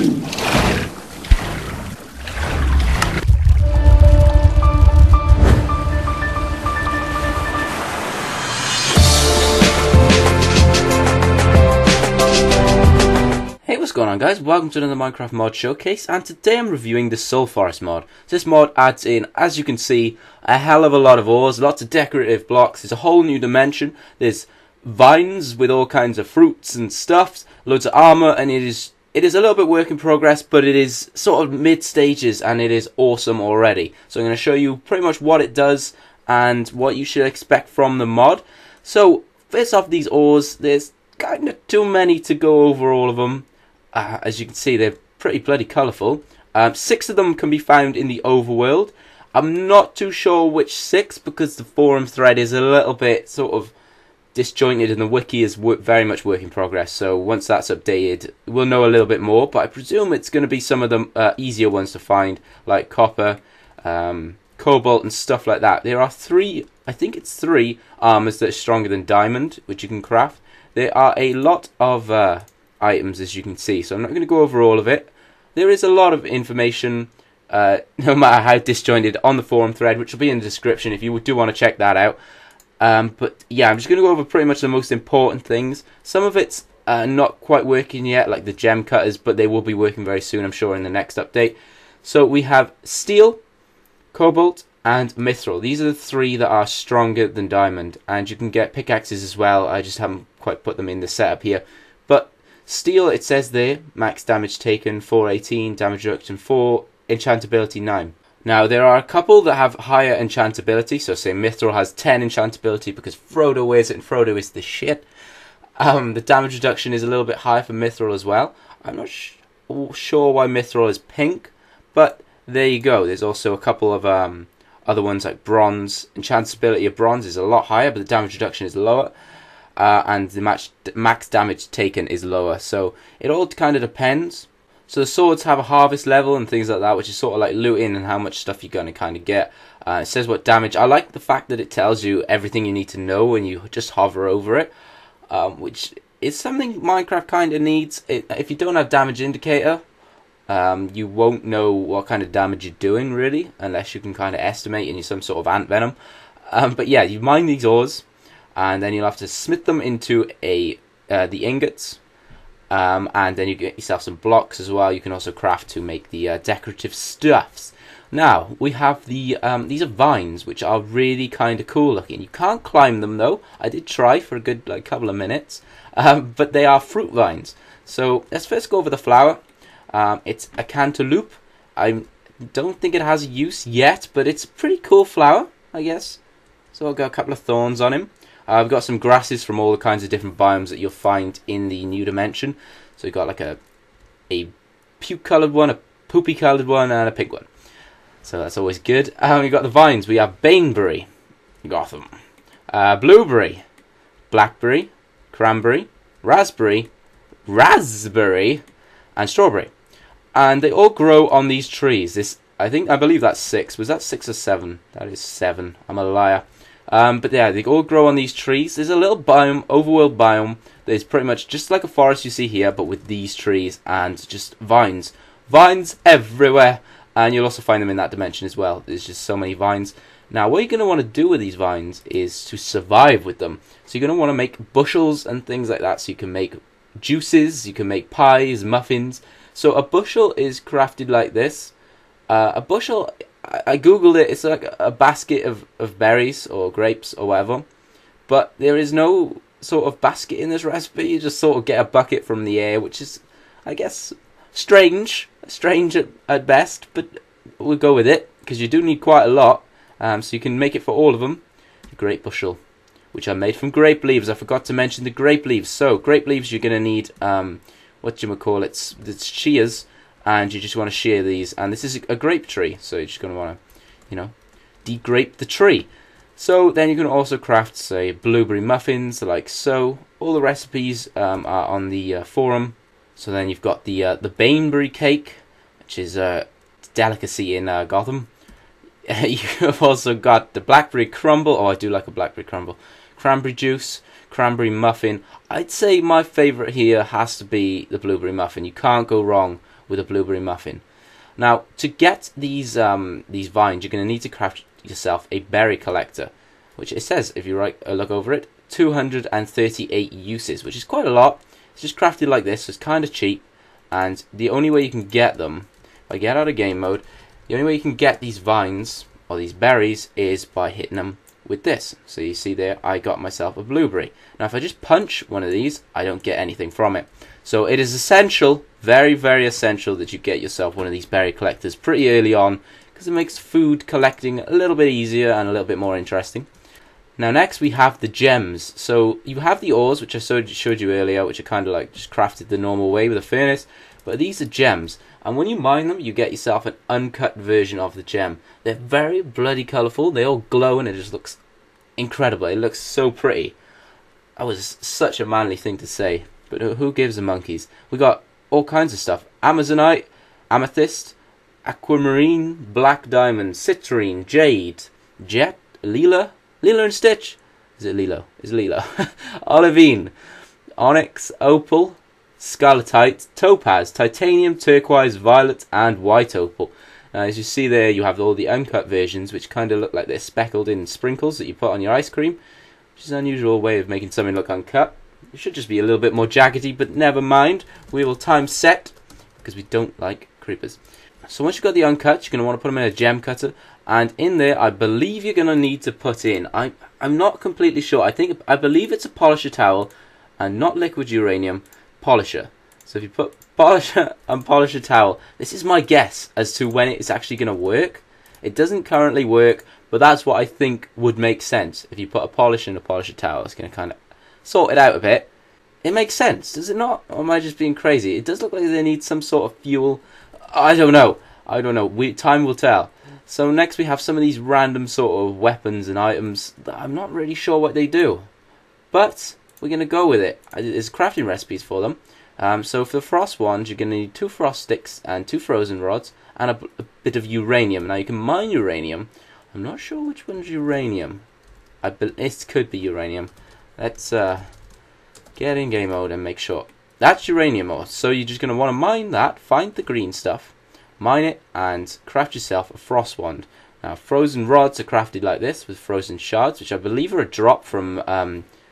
Hey, what's going on, guys? Welcome to another Minecraft mod showcase, and today I'm reviewing the Soul Forest mod. This mod adds in, as you can see, a hell of a lot of ores, lots of decorative blocks. There's a whole new dimension. There's vines with all kinds of fruits and stuffs, loads of armor, and it is a little bit work in progress, but it is sort of mid stages, and it is awesome already. So I'm going to show you pretty much what it does and what you should expect from the mod. So first off, these ores, there's kind of too many to go over all of them. As you can see, they're pretty bloody colourful. 6 of them can be found in the Overworld. I'm not too sure which 6 because the forum thread is a little bit sort of disjointed and the wiki is very much work in progress. So once that's updated, we'll know a little bit more. But I presume it's going to be some of the easier ones to find, like copper, cobalt and stuff like that. There are 3, I think it's 3 armors that are stronger than diamond, which you can craft. There are a lot of items, as you can see, so I'm not going to go over all of it. There is a lot of information, no matter how disjointed, on the forum thread, which will be in the description if you do want to check that out. But yeah, I'm just going to go over pretty much the most important things. Some of it's not quite working yet, like the gem cutters, but they will be working very soon, I'm sure, in the next update. So we have steel, cobalt, and mithril. These are the 3 that are stronger than diamond, and you can get pickaxes as well. I just haven't quite put them in the setup here. But steel, it says there, max damage taken 418, damage reduction 4, enchantability 9. Now there are a couple that have higher enchantability, so say mithril has 10 enchantability because Frodo wears it and Frodo is the shit. The damage reduction is a little bit higher for mithril as well. I'm not sure why mithril is pink, but there you go. There's also a couple of other ones like bronze. Enchantability of bronze is a lot higher, but the damage reduction is lower. And the max damage taken is lower, so it all kind of depends. So the swords have a harvest level and things like that, which is sort of like looting and how much stuff you're going to kind of get. It says what damage. I like the fact that it tells you everything you need to know when you just hover over it, which is something Minecraft kind of needs. If you don't have damage indicator, you won't know what kind of damage you're doing really, unless you can kind of estimate and you're some sort of ant venom. But yeah, you mine these ores, and then you'll have to smith them into the ingots, and then you get yourself some blocks as well. You can also craft to make the decorative stuffs. Now we have these are vines, which are really kind of cool looking. You can't climb them though. I did try for a good couple of minutes, but they are fruit vines. So let's first go over the flower. It's a cantaloupe. I don't think it has a use yet, but it's a pretty cool flower, I guess. So I've got a couple of thorns on him. I've got some grasses from all the kinds of different biomes that you'll find in the new dimension. So you've got like a puke coloured one, a poopy coloured one, and a pink one. So that's always good. We've got the vines. We have baneberry, Gotham, blueberry, blackberry, cranberry, raspberry, and strawberry. And they all grow on these trees. I believe that's 6. Was that 6 or 7? That is 7. I'm a liar. But yeah, they all grow on these trees. There's a little biome, overworld biome, that is pretty much just like a forest you see here, but with these trees and just vines. Vines everywhere, and you'll also find them in that dimension as well. There's just so many vines. Now, what you're going to want to do with these vines is to survive with them. So you're going to want to make bushels and things like that, so you can make juices, you can make pies, muffins. So a bushel is crafted like this. A bushel, I googled it, it's like a basket of berries or grapes or whatever, but there is no sort of basket in this recipe. You just sort of get a bucket from the air, which is, I guess, strange at best, but we'll go with it, because you do need quite a lot, so you can make it for all of them. A grape bushel, which I made from grape leaves. I forgot to mention the grape leaves. So grape leaves, you're going to need, it's shears, and you just want to shear these, and this is a grape tree, so you're just going to want to, degrape the tree. So then you can also craft, say, blueberry muffins, like so. All the recipes are on the forum. So then you've got the baneberry cake, which is a delicacy in Gotham. You've also got the blackberry crumble. Oh, I do like a blackberry crumble. Cranberry juice, cranberry muffin. I'd say my favourite here has to be the blueberry muffin. You can't go wrong with a blueberry muffin. Now, to get these vines, you're going to need to craft yourself a berry collector, which it says, if you look over it, 238 uses, which is quite a lot. It's just crafted like this, so it's kind of cheap, and the only way you can get them, if I get out of game mode, the only way you can get these vines, or these berries, is by hitting them with this. So you see there, I got myself a blueberry. Now if I just punch one of these, I don't get anything from it. So it is essential, very, very essential, that you get yourself one of these berry collectors pretty early on, because it makes food collecting a little bit easier and a little bit more interesting. Now next we have the gems. So you have the ores, which I showed you earlier, which are kind of like just crafted the normal way with a furnace, but these are gems, and when you mine them you get yourself an uncut version of the gem. They're very bloody colourful, they all glow, and it just looks incredible. It looks so pretty. That was such a manly thing to say, but who gives a monkeys? We got all kinds of stuff: Amazonite, amethyst, aquamarine, black diamond, citrine, jade, jet, lila and stitch. Is it Lilo? It's Lilo. Olivine, onyx, opal, scarlatite, topaz, titanium, turquoise, violet, and white opal. Now, as you see there, you have all the uncut versions, which kind of look like they're speckled in sprinkles that you put on your ice cream, which is an unusual way of making something look uncut. It should just be a little bit more jaggedy, but never mind. We will time set, because we don't like creepers. So once you've got the uncut, you're going to want to put them in a gem cutter, and in there, I believe you're going to need to put in, I'm not completely sure, I believe it's a polisher towel, and not liquid uranium, polisher. So if you put polisher and polisher towel, this is my guess as to when it's actually going to work. It doesn't currently work, but that's what I think would make sense. If you put a polisher and a polisher towel, it's going to kind of sort it out a bit. It makes sense, does it not? Or am I just being crazy? It does look like they need some sort of fuel. I don't know. Time will tell. So next we have some of these random sort of weapons and items that I'm not really sure what they do, but we're going to go with it. There's crafting recipes for them. So for the frost ones, you're going to need 2 frost sticks and 2 frozen rods and a bit of uranium. Now you can mine uranium. I'm not sure which one's uranium. It could be uranium. Let's get in game mode and make sure. That's uranium ore. So you're just going to want to mine that, find the green stuff, mine it, and craft yourself a frost wand. Now frozen rods are crafted like this with frozen shards, which I believe are a drop from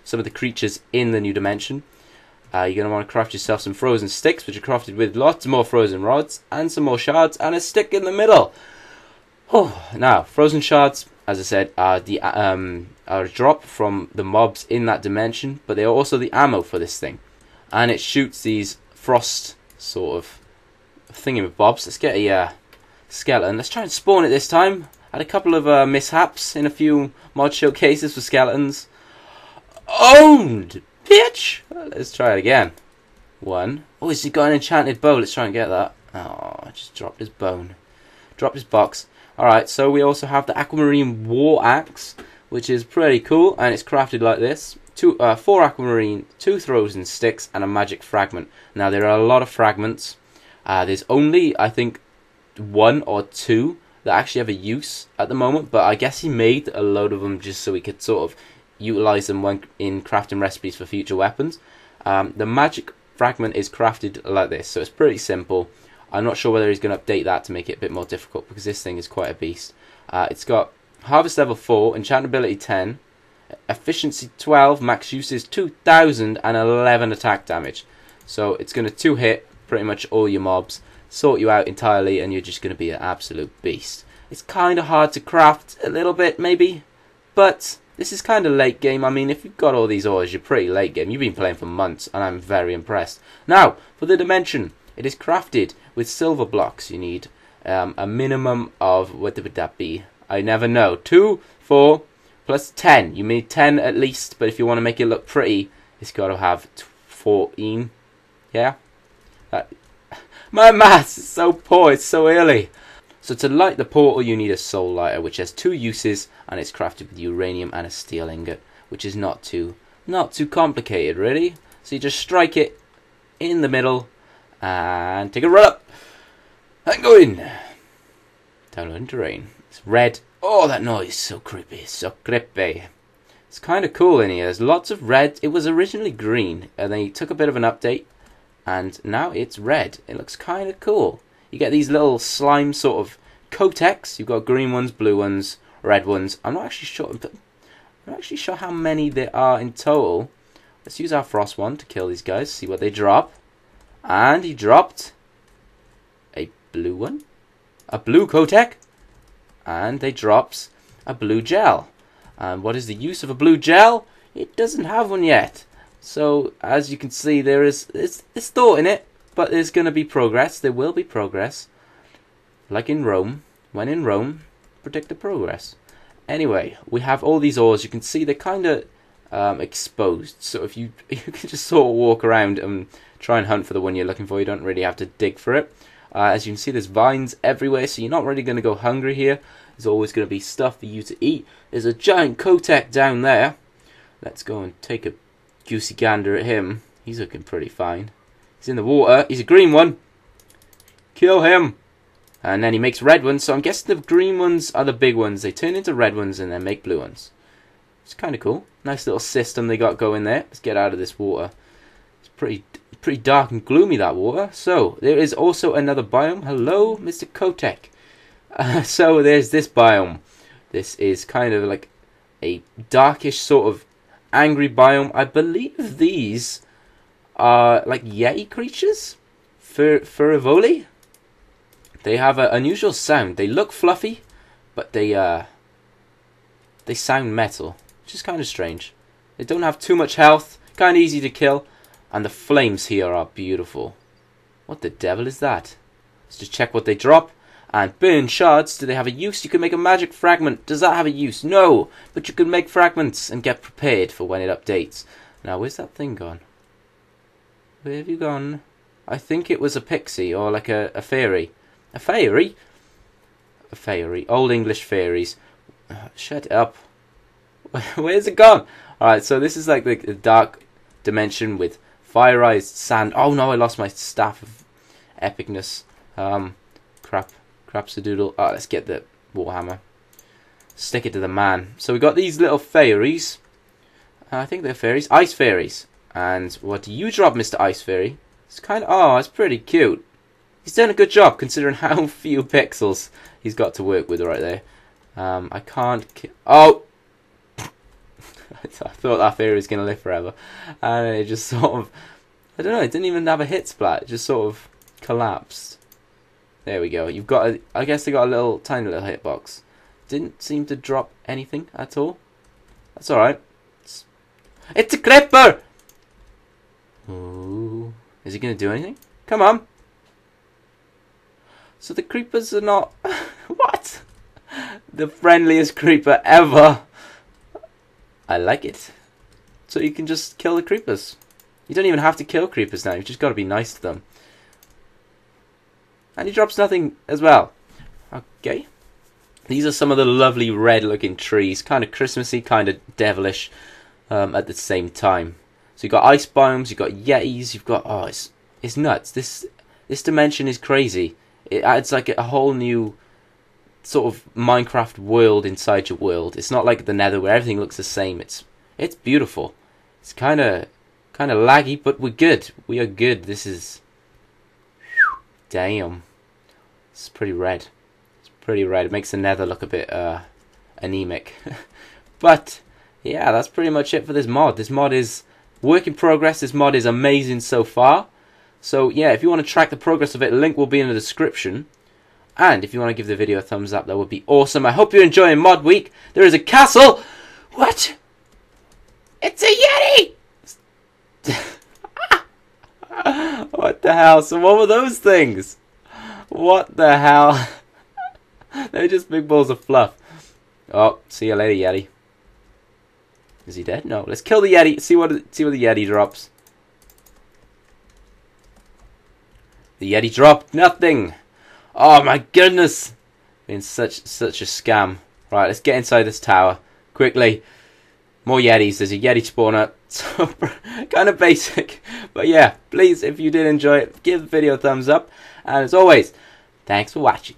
some of the creatures in the new dimension. You're going to want to craft yourself some frozen sticks, which are crafted with lots more frozen rods and some more shards and a stick in the middle. Oh, now frozen shards, as I said, are a drop from the mobs in that dimension, but they are also the ammo for this thing, and it shoots these frost sort of thingamabobs. Let's get a skeleton. Let's try and spawn it this time. Had a couple of mishaps in a few mod showcases for skeletons. Owned, bitch! Let's try it again. 1. Oh, he's got an enchanted bow. Let's try and get that. Oh, I just dropped his bone. Dropped his box. Alright, so we also have the aquamarine war axe, which is pretty cool, and it's crafted like this. 4 aquamarine, 2 frozen sticks, and a magic fragment. Now, there are a lot of fragments. There's only, I think, 1 or 2 that actually have a use at the moment, but I guess he made a load of them just so he could sort of utilize them when in crafting recipes for future weapons. The magic fragment is crafted like this, so it's pretty simple. I'm not sure whether he's going to update that to make it a bit more difficult, because this thing is quite a beast. It's got harvest level 4, enchantability 10, efficiency 12, max uses 2000, and 11 attack damage. So it's going to 2-hit pretty much all your mobs, sort you out entirely, and you're just going to be an absolute beast. It's kind of hard to craft a little bit maybe, but this is kind of late game. I mean, if you've got all these ores, you're pretty late game. You've been playing for months, and I'm very impressed. Now, for the dimension, it is crafted with silver blocks. You need a minimum of, what would that be? I never know. 2, 4, plus 10. You need 10 at least, but if you want to make it look pretty, it's got to have 14. Yeah? My maths is so poor, it's so early. So to light the portal, you need a soul lighter, which has 2 uses, and it's crafted with uranium and a steel ingot, which is not too complicated, really. So you just strike it in the middle, and take a run up, and go in. Downloading terrain. It's red. Oh, that noise, so creepy, so creepy. It's kind of cool in here. There's lots of red. It was originally green, and they took a bit of an update, and now it's red. It looks kind of cool. You get these little slime sort of Kotex. You've got green ones, blue ones, red ones. I'm not actually sure how many there are in total. Let's use our frost one to kill these guys. See what they drop. And he dropped a blue one, a blue Kotek, and they drops a blue gel. And what is the use of a blue gel? It doesn't have one yet. So as you can see, there's thought in it, but there's going to be progress. There will be progress. Like in Rome. When in Rome, predict the progress. Anyway, we have all these ores. You can see they're kind of exposed. So if you can just sort of walk around and try and hunt for the one you're looking for. You don't really have to dig for it. As you can see, there's vines everywhere, so you're not really going to go hungry here. There's always going to be stuff for you to eat. There's a giant Kotek down there. Let's go and take a goosey gander at him. He's looking pretty fine. He's in the water. He's a green one. Kill him. And then he makes red ones. So I'm guessing the green ones are the big ones. They turn into red ones and then make blue ones. It's kind of cool. Nice little system they got going there. Let's get out of this water. It's pretty dark and gloomy, that water. So there is also another biome. Hello, Mr. Kotek. So there's this biome. This is kind of like a darkish sort of angry biome. I believe these are like Yeti creatures. Furivoli. They have an unusual sound. They look fluffy, but they sound metal, which is kind of strange. They don't have too much health. Kind of easy to kill. And the flames here are beautiful. What the devil is that? Let's just check what they drop. And burn shards. Do they have a use? You can make a magic fragment. Does that have a use? No. But you can make fragments and get prepared for when it updates. Now, where's that thing gone? Where have you gone? I think it was a pixie or like a fairy. A fairy? A fairy. Old English fairies. Shut up. Where's it gone? Alright, so this is like the dark dimension with fire-eyed sand. Oh no, I lost my staff of epicness. Crapsadoodle. Oh, let's get the warhammer. Stick it to the man. So we got these little fairies. I think they're fairies. Ice fairies. And what do you drop, Mr. Ice Fairy? It's kind of... Oh, it's pretty cute. He's done a good job considering how few pixels he's got to work with right there. I can't... Oh! I thought that fairy was going to live forever. And it just sort of... I don't know, it didn't even have a hit splat. It just sort of collapsed. There we go. You've got a... I guess they got a little, tiny little hitbox. Didn't seem to drop anything at all. That's alright. It's a creeper! Ooh. Is he going to do anything? Come on. So the creepers are not... What? The friendliest creeper ever. I like it. So you can just kill the creepers. You don't even have to kill creepers now. You've just got to be nice to them. And he drops nothing as well. Okay. These are some of the lovely red looking trees. Kind of Christmassy, kind of devilish at the same time. So you've got ice biomes, you've got yetis, you've got... Oh, it's nuts. This dimension is crazy. It adds like a whole new sort of Minecraft world inside your world. It's not like the Nether where everything looks the same. It's beautiful. It's kind of laggy, but we're good. We are good. This is... Damn. It's pretty red. It's pretty red. It makes the Nether look a bit anemic. But yeah, that's pretty much it for this mod. This mod is work in progress. This mod is amazing so far. So yeah, if you want to track the progress of it, a link will be in the description. And if you want to give the video a thumbs up, that would be awesome. I hope you're enjoying Mod Week. There is a castle. What? It's a Yeti! What the hell? So what were those things? What the hell? They're just big balls of fluff. Oh, see you later, Yeti. Is he dead? No. Let's kill the Yeti. See what the Yeti drops. The Yeti dropped nothing. Oh my goodness! Been such a scam. Right, let's get inside this tower quickly. More Yetis. There's a Yeti spawner. So kind of basic, but yeah. Please, if you did enjoy it, give the video a thumbs up. And as always, thanks for watching.